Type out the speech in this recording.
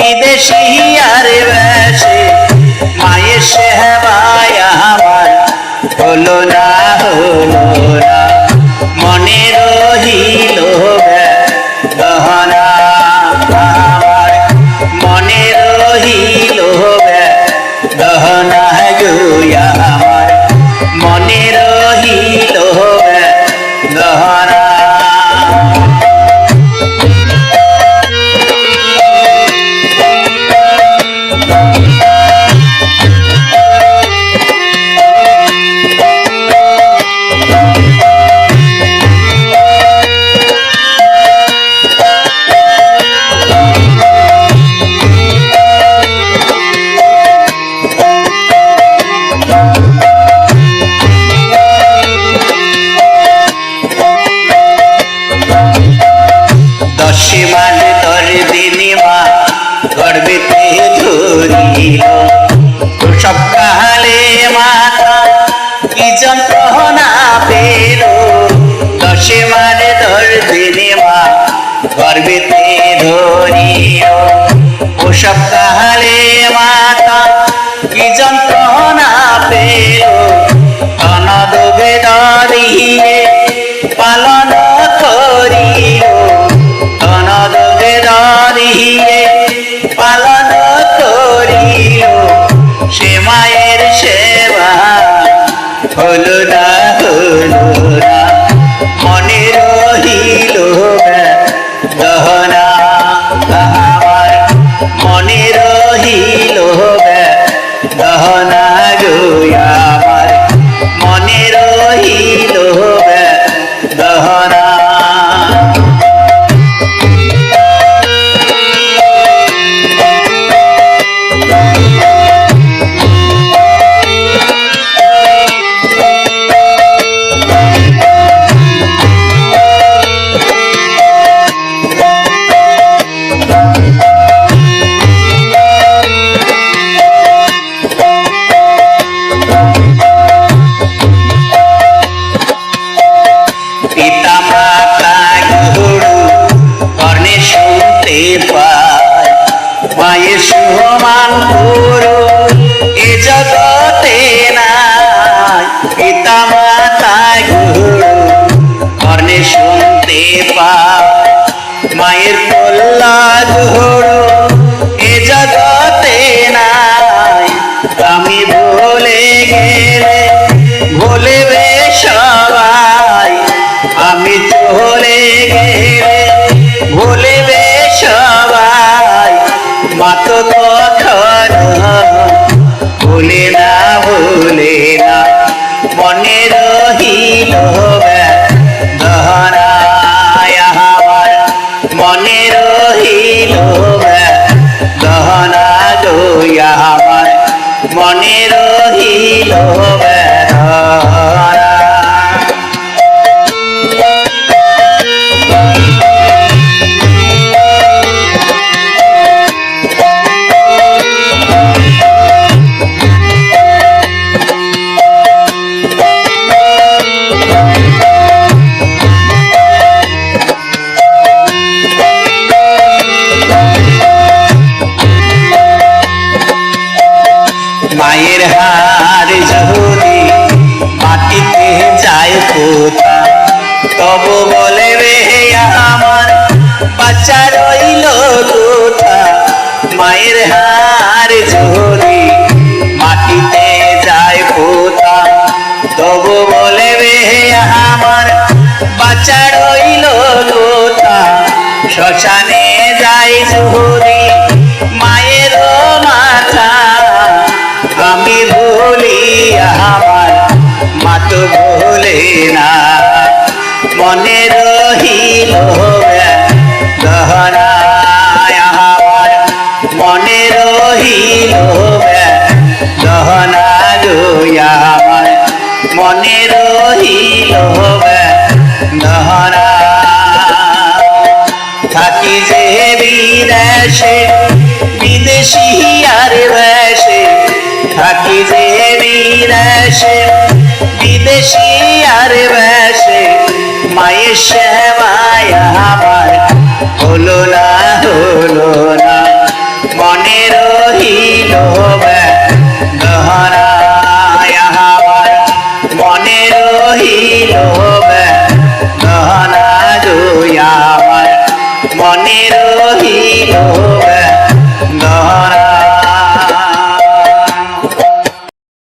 বিদেশি আর বেশে মায়ের সেবায় আমার হলো না মনে রহিল গহনা আমার মনে রহিল গহনা গুয়া আমার মনে রহিল গহনা দশমান তোর দিনিমা গর্বেতে ধরিল সব কালে মাতা কি যন্ত্রণা পেল দশমান তোর দিনিমা গর্বেতে ধরিল সব কালে মাতা কি যন্ত্রণা পেল অনদবে দরিয়ে পালন করিল পালন করিল সে মায়ের সেবা হলো না মনে রহিল গহনা আমার মনে রহিল গহনা গোয়া আমার মনে রহিল গহনা মায়ের সমান গুরু এ জগতে নাই পিতা মাতা গুরু কর্ণে শুনতে পায় মায়ের কল্লা গুরু এ জগতে নাই আমি ভুলে গেলে ভুলবে সবাই আমি চলে গেলে ভুলবে সবাই মা তো কখনো ভুলে না মনে রহিল গহনা আমার মনে রহিল গহনা গোয়া আমার মনে রহিল গহনা মায়ের হার যদি মাটিতে যায় কোথা তবু বলে রে আমার বাচ্চা রইল কোথা মায়ের হার যদি মাটিতে যায় কোথা তবু বলে রে আমার বাচ্চা রইল কোথা শ্মশানে যাই যদি মায়ের মাথা আমি ভুলি আমার মা তো ভুলে না মনে রহিল গহনা আমার মনে রহিল গহনা গোয়া আমার মনে রহিল গহনা থাকি যে বিদেশে বিদেশি আর বেশে থাকি যে বিদেশে বিদেশি আর বেশে মায়ের সেবায় আমার হলো না ও